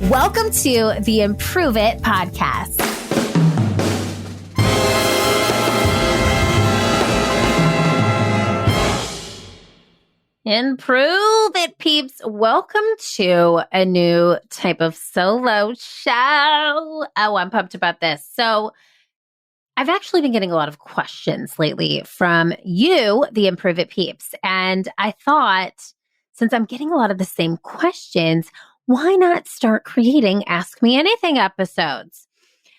Welcome to the Improve It podcast. Improve It, peeps. Welcome to a new type of solo show. Oh, I'm pumped about this. So I've actually been getting a lot of questions lately from you, the Improve It peeps. And I thought, since I'm getting a lot of the same questions, why not start creating Ask Me Anything episodes?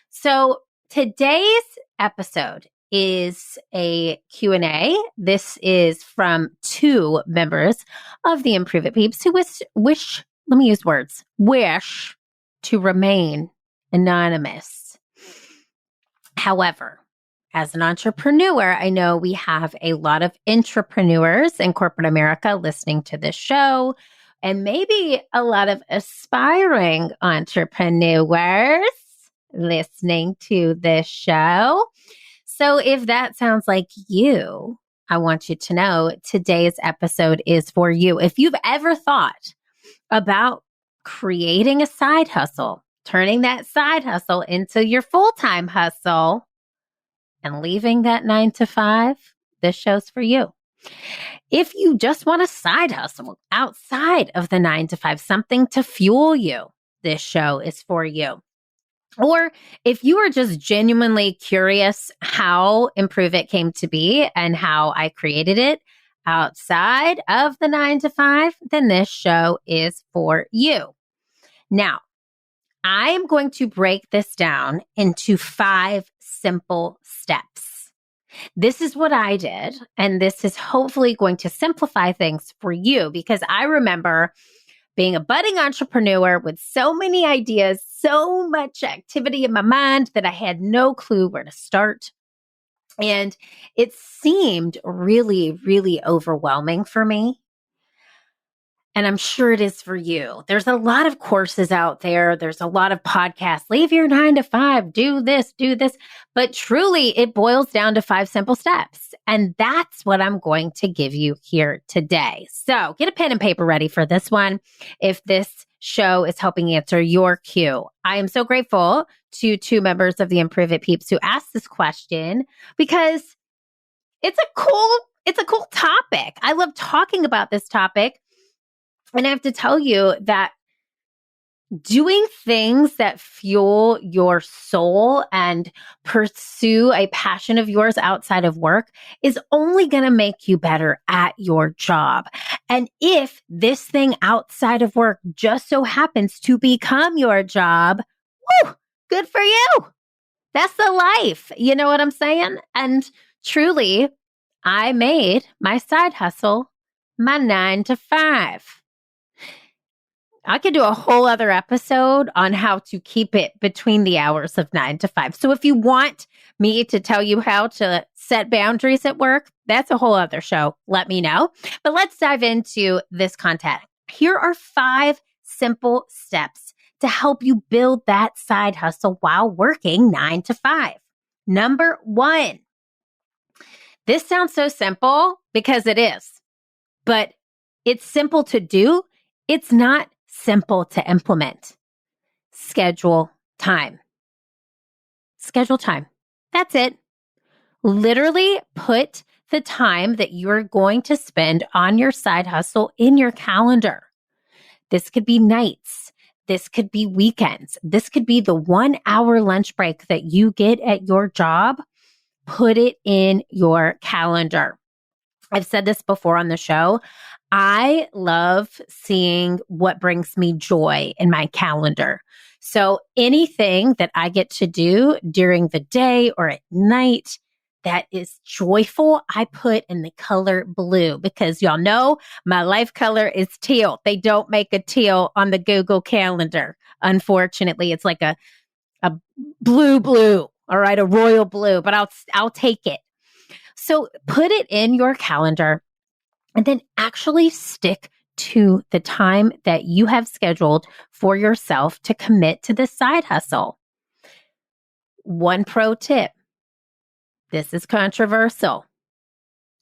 So today's episode is a Q&A. This is from two members of the Improve It peeps who wish to remain anonymous. However, as an entrepreneur, I know we have a lot of intrapreneurs in corporate America listening to this show, and maybe a lot of aspiring entrepreneurs listening to this show. So if that sounds like you, I want you to know today's episode is for you. If you've ever thought about creating a side hustle, turning that side hustle into your full-time hustle, and leaving that 9-to-5, this show's for you. If you just want a side hustle outside of the 9-to-5, something to fuel you, this show is for you. Or if you are just genuinely curious how Improve It came to be and how I created it outside of the 9-to-5, then this show is for you. Now, I am going to break this down into 5 simple steps. This is what I did, and this is hopefully going to simplify things for you, because I remember being a budding entrepreneur with so many ideas, so much activity in my mind that I had no clue where to start. And it seemed really, really overwhelming for me. And I'm sure it is for you. There's a lot of courses out there. There's a lot of podcasts. Leave your 9-to-5, do this. But truly, it boils down to 5 simple steps. And that's what I'm going to give you here today. So get a pen and paper ready for this one if this show is helping answer your cue. I am so grateful to 2 members of the Improve It peeps who asked this question, because it's a cool topic. I love talking about this topic. And I have to tell you that doing things that fuel your soul and pursue a passion of yours outside of work is only going to make you better at your job. And if this thing outside of work just so happens to become your job, woo, good for you. That's the life. You know what I'm saying? And truly, I made my side hustle my 9-to-5. I could do a whole other episode on how to keep it between the hours of 9-to-5. So if you want me to tell you how to set boundaries at work, that's a whole other show. Let me know. But let's dive into this content. Here are 5 simple steps to help you build that side hustle while working 9-to-5. Number 1. This sounds so simple because it is, but it's simple to do. It's not simple to implement. Schedule time. Schedule time. That's it. Literally put the time that you're going to spend on your side hustle in your calendar. This could be nights. This could be weekends. This could be the 1-hour lunch break that you get at your job. Put it in your calendar. I've said this before on the show. I love seeing what brings me joy in my calendar. So anything that I get to do during the day or at night that is joyful, I put in the color blue, because y'all know my life color is teal. They don't make a teal on the Google Calendar. Unfortunately, it's like a blue, all right, a royal blue, but I'll take it. So put it in your calendar. And then actually stick to the time that you have scheduled for yourself to commit to the side hustle. One pro tip. This is controversial.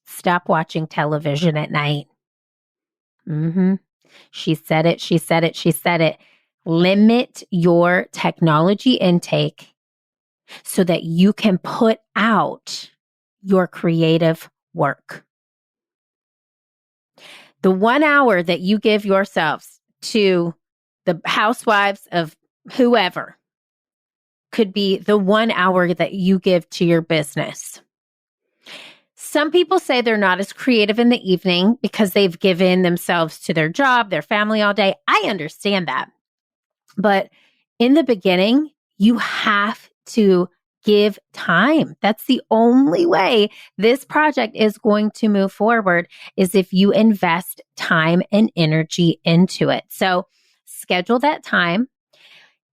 Stop watching television at night. She said it. Limit your technology intake so that you can put out your creative work. The 1 hour that you give yourselves to the housewives of whoever could be the 1 hour that you give to your business. Some people say they're not as creative in the evening because they've given themselves to their job, their family all day. I understand that. But in the beginning, you have to give time. That's the only way this project is going to move forward, is if you invest time and energy into it. So schedule that time.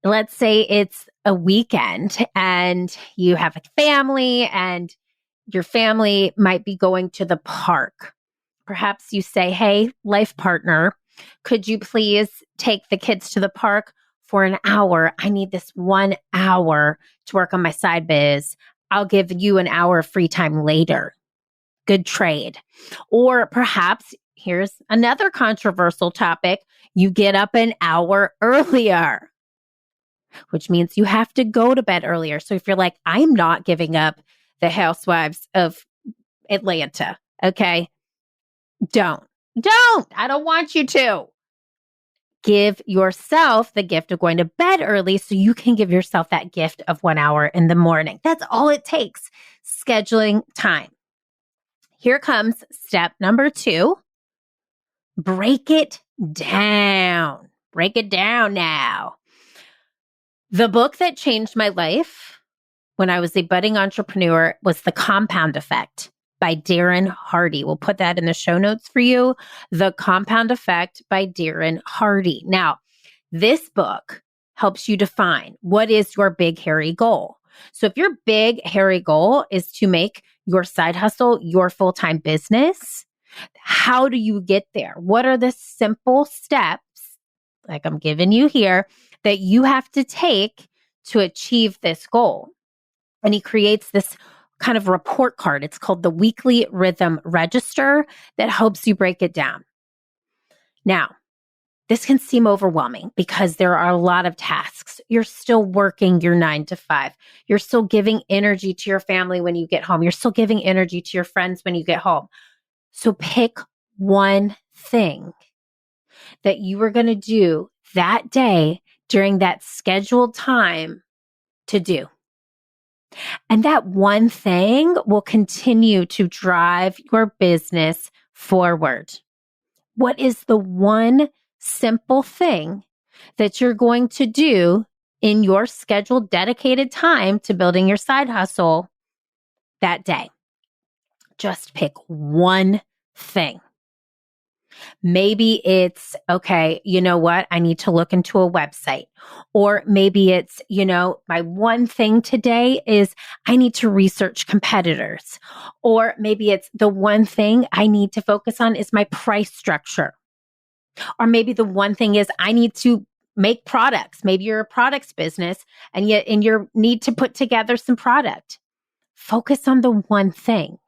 Let's say it's a weekend and you have a family and your family might be going to the park. Perhaps you say, hey, life partner, could you please take the kids to the park for an hour? I need this 1 hour to work on my side biz. I'll give you an hour of free time later. Good trade. Or perhaps here's another controversial topic. You get up an hour earlier, which means you have to go to bed earlier. So if you're like, I'm not giving up the Housewives of Atlanta, okay? Don't. I don't want you to. Give yourself the gift of going to bed early so you can give yourself that gift of 1 hour in the morning. That's all it takes. Scheduling time. Here comes step number 2. Break it down. Break it down now. The book that changed my life when I was a budding entrepreneur was The Compound Effect by Darren Hardy. We'll put that in the show notes for you. The Compound Effect by Darren Hardy. Now, this book helps you define what is your big, hairy goal. So if your big, hairy goal is to make your side hustle your full-time business, how do you get there? What are the simple steps, like I'm giving you here, that you have to take to achieve this goal? And he creates this kind of report card. It's called the Weekly Rhythm Register that helps you break it down. Now, this can seem overwhelming because there are a lot of tasks. You're still working your 9 to 5. You're still giving energy to your family when you get home. You're still giving energy to your friends when you get home. So pick one thing that you are going to do that day during that scheduled time to do. And that one thing will continue to drive your business forward. What is the one simple thing that you're going to do in your scheduled dedicated time to building your side hustle that day? Just pick one thing. Maybe it's, okay, you know what? I need to look into a website. Or maybe it's, my one thing today is I need to research competitors. Or maybe it's the one thing I need to focus on is my price structure. Or maybe the one thing is I need to make products. Maybe you're a products business and you need to put together some product. Focus on the one thing.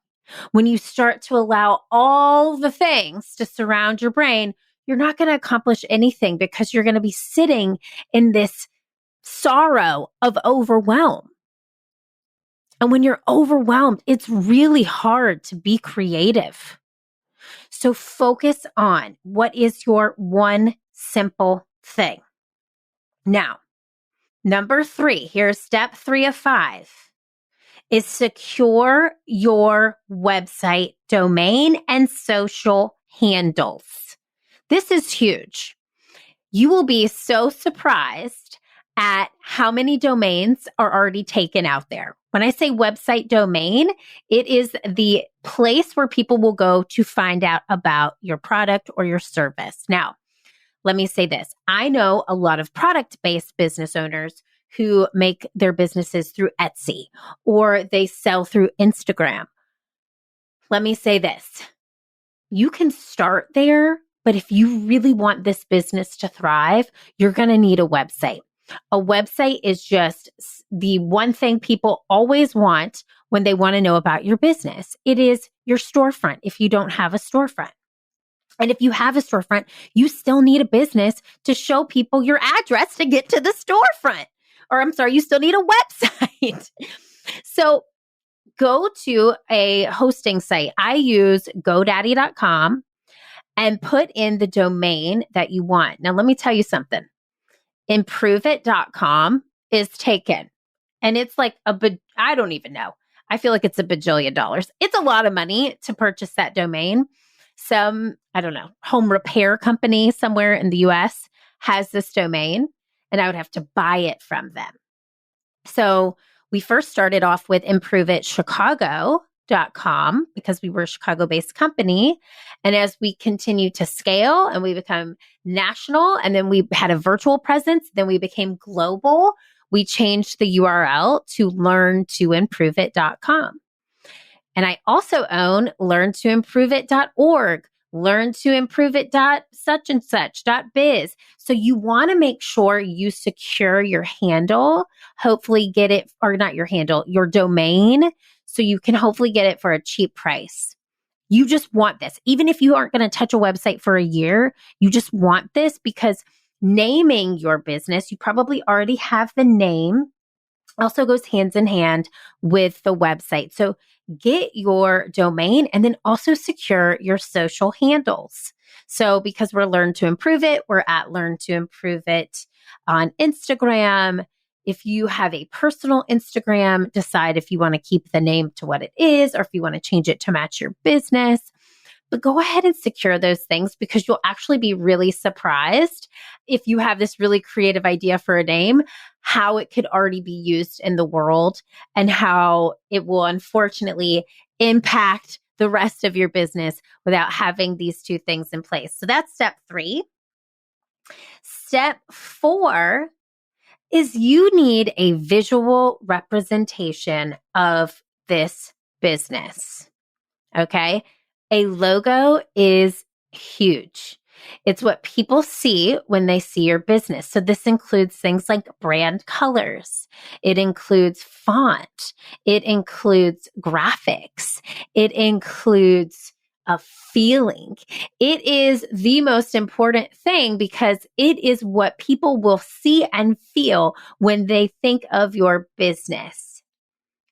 When you start to allow all the things to surround your brain, you're not going to accomplish anything because you're going to be sitting in this sorrow of overwhelm. And when you're overwhelmed, it's really hard to be creative. So focus on what is your one simple thing. Now, number 3, here's step 3 of 5. Is secure your website domain and social handles. This is huge. You will be so surprised at how many domains are already taken out there. When I say website domain, it is the place where people will go to find out about your product or your service. Now, let me say this. I know a lot of product-based business owners who make their businesses through Etsy or they sell through Instagram. Let me say this. You can start there, but if you really want this business to thrive, you're going to need a website. A website is just the one thing people always want when they want to know about your business. It is your storefront if you don't have a storefront. And if you have a storefront, you still need a business to show people your address to get to the storefront. Or I'm sorry, you still need a website. So go to a hosting site. I use GoDaddy.com and put in the domain that you want. Now, let me tell you something. Improveit.com is taken. And it's like I don't even know. I feel like it's $1 bajillion. It's a lot of money to purchase that domain. Some, I don't know, home repair company somewhere in the US has this domain, and I would have to buy it from them. So we first started off with improveitchicago.com because we were a Chicago-based company. And as we continue to scale and we become national, and then we had a virtual presence, then we became global, we changed the URL to learntoimproveit.com. And I also own learntoimproveit.org, learntoimproveit.such-and-such.biz. So you want to make sure you secure your handle, hopefully get it, or not your handle, your domain, so you can hopefully get it for a cheap price. You just want this. Even if you aren't going to touch a website for a year, you just want this because naming your business, you probably already have the name, also goes hands in hand with the website. So get your domain and then also secure your social handles. So because we're Learn to Improve It, we're at Learn to Improve It on Instagram. If you have a personal Instagram, decide if you want to keep the name to what it is or if you want to change it to match your business. But go ahead and secure those things because you'll actually be really surprised if you have this really creative idea for a name, how it could already be used in the world and how it will unfortunately impact the rest of your business without having these two things in place. So that's step 3. Step 4 is you need a visual representation of this business. Okay? A logo is huge. It's what people see when they see your business. So this includes things like brand colors. It includes font. It includes graphics. It includes a feeling. It is the most important thing because it is what people will see and feel when they think of your business.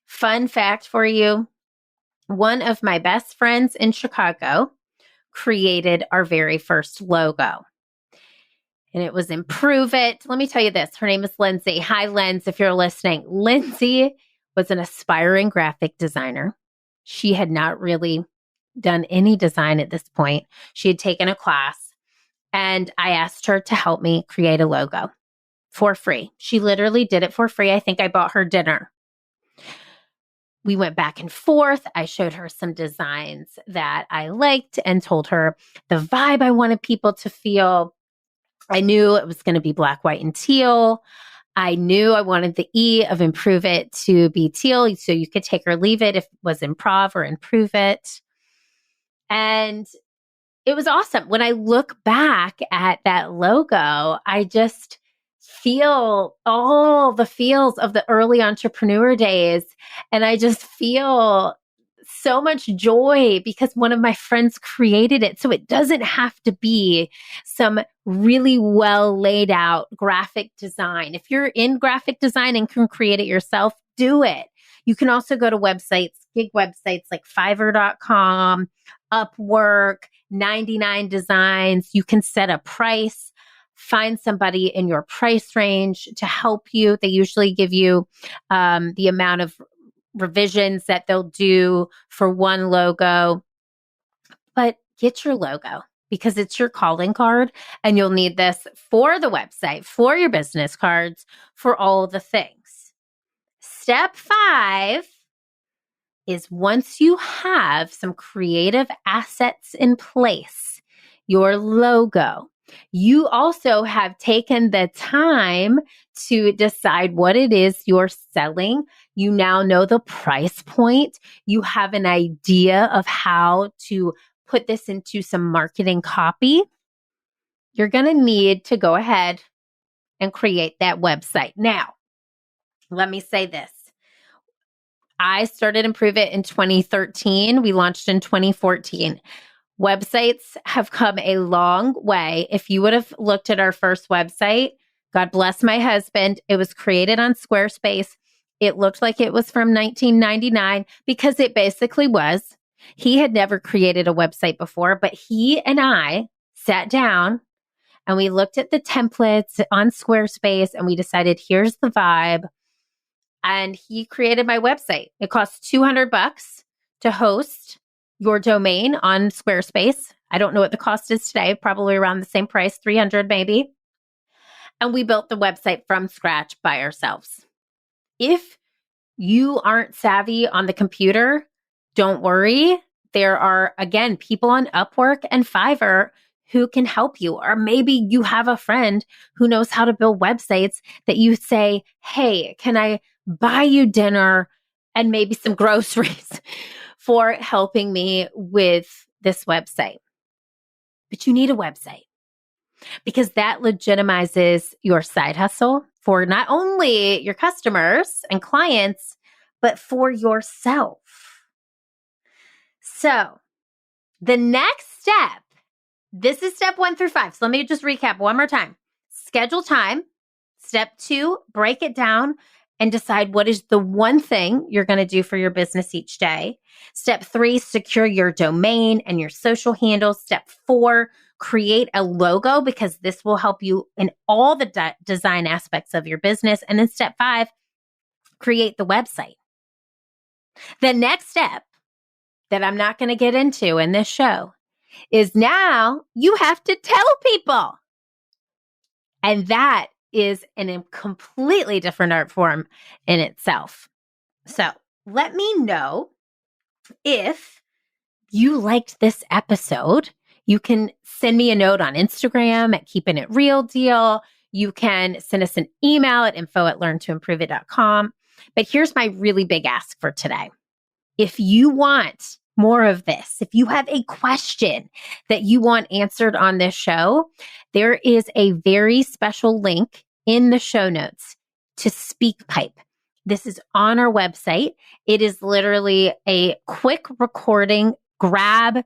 Fun fact for you. One of my best friends in Chicago created our very first logo. And it was Improve It. Let me tell you this. Her name is Lindsay. Hi, Lindsay, if you're listening. Lindsay was an aspiring graphic designer. She had not really done any design at this point. She had taken a class, and I asked her to help me create a logo for free. She literally did it for free. I think I bought her dinner. We went back and forth. I showed her some designs that I liked and told her the vibe I wanted people to feel. I knew it was going to be black, white, and teal. I knew I wanted the E of Improve It to be teal, so you could take or leave it if it was improv or improve it. And it was awesome. When I look back at that logo, I just feel all the feels of the early entrepreneur days. And I just feel so much joy because one of my friends created it. So it doesn't have to be some really well laid out graphic design. If you're in graphic design and can create it yourself, do it. You can also go to websites, gig websites like Fiverr.com, Upwork, 99 Designs. You can set a price. Find somebody in your price range to help you. They usually give you the amount of revisions that they'll do for one logo. But get your logo because it's your calling card and you'll need this for the website, for your business cards, for all the things. Step 5 is once you have some creative assets in place, your logo, you also have taken the time to decide what it is you're selling. You now know the price point. You have an idea of how to put this into some marketing copy. You're going to need to go ahead and create that website. Now, let me say this. I started Improve It in 2013. We launched in 2014. Websites have come a long way. If you would have looked at our first website, God bless my husband, it was created on Squarespace. It looked like it was from 1999 because it basically was. He had never created a website before, but he and I sat down and we looked at the templates on Squarespace and we decided, here's the vibe. And he created my website. It costs $200 to host your domain on Squarespace. I don't know what the cost is today, probably around the same price, $300 maybe. And we built the website from scratch by ourselves. If you aren't savvy on the computer, don't worry. There are, again, people on Upwork and Fiverr who can help you. Or maybe you have a friend who knows how to build websites that you say, hey, can I buy you dinner and maybe some groceries for helping me with this website? But you need a website because that legitimizes your side hustle for not only your customers and clients, but for yourself. So the next step, this is step 1 through 5. So let me just recap one more time. Schedule time. Step 2, break it down and decide what is the one thing you're going to do for your business each day. Step 3, secure your domain and your social handles. Step 4, create a logo because this will help you in all the design aspects of your business. And then step 5, create the website. The next step that I'm not going to get into in this show is now you have to tell people. And that is a completely different art form in itself. So let me know if you liked this episode. You can send me a note on Instagram at Keeping It Real Deal. You can send us an email at info@learntoimproveit.com. But here's my really big ask for today. If you want more of this, if you have a question that you want answered on this show, there is a very special link in the show notes to SpeakPipe. This is on our website. It is literally a quick recording, grab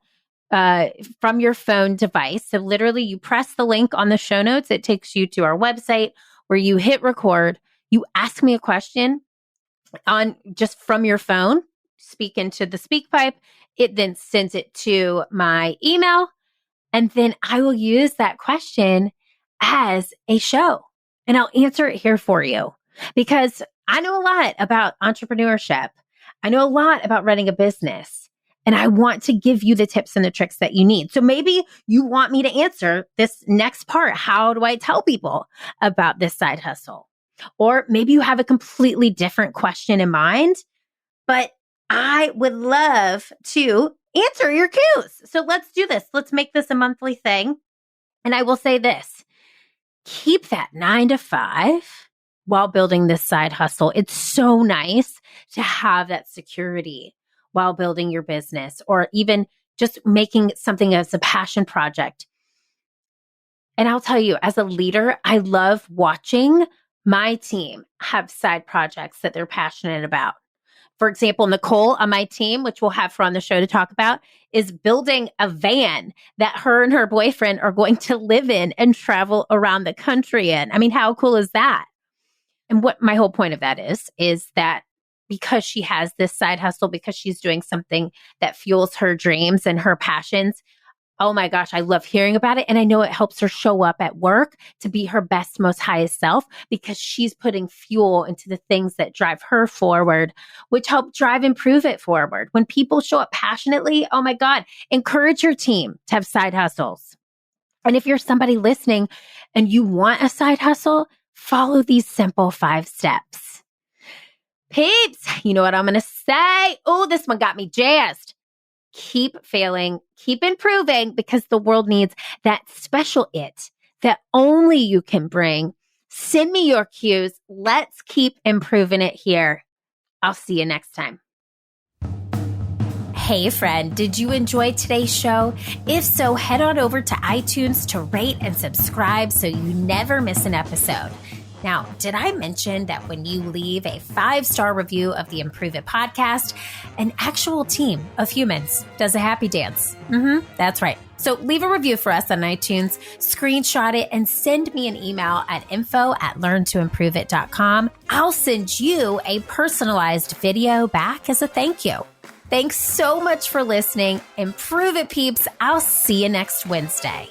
from your phone device. So literally you press the link on the show notes. It takes you to our website where you hit record. You ask me a question on just from your phone, speak into the SpeakPipe. It then sends it to my email. And then I will use that question as a show and I'll answer it here for you because I know a lot about entrepreneurship. I know a lot about running a business and I want to give you the tips and the tricks that you need. So maybe you want me to answer this next part. How do I tell people about this side hustle? Or maybe you have a completely different question in mind, but I would love to answer your cues. So let's do this. Let's make this a monthly thing. And I will say this, keep that 9 to 5 while building this side hustle. It's so nice to have that security while building your business or even just making something as a passion project. And I'll tell you, as a leader, I love watching my team have side projects that they're passionate about. For example, Nicole on my team, which we'll have her on the show to talk about, is building a van that her and her boyfriend are going to live in and travel around the country in. I mean, how cool is that? And what my whole point of that is that because she has this side hustle, because she's doing something that fuels her dreams and her passions, oh my gosh, I love hearing about it. And I know it helps her show up at work to be her best, most highest self because she's putting fuel into the things that drive her forward, which help drive and prove it forward. When people show up passionately, oh my God, encourage your team to have side hustles. And if you're somebody listening and you want a side hustle, follow these simple 5 steps. Peeps, you know what I'm going to say? Oh, this one got me jazzed. Keep failing, keep improving because the world needs that special it that only you can bring. Send me your cues. Let's keep improving it here. I'll see you next time. Hey friend, did you enjoy today's show? If so, head on over to iTunes to rate and subscribe so you never miss an episode. Now, did I mention that when you leave a 5-star review of the Improve It podcast, an actual team of humans does a happy dance. That's right. So leave a review for us on iTunes, screenshot it, and send me an email at info@learntoimproveit.com. I'll send you a personalized video back as a thank you. Thanks so much for listening. Improve it, peeps. I'll see you next Wednesday.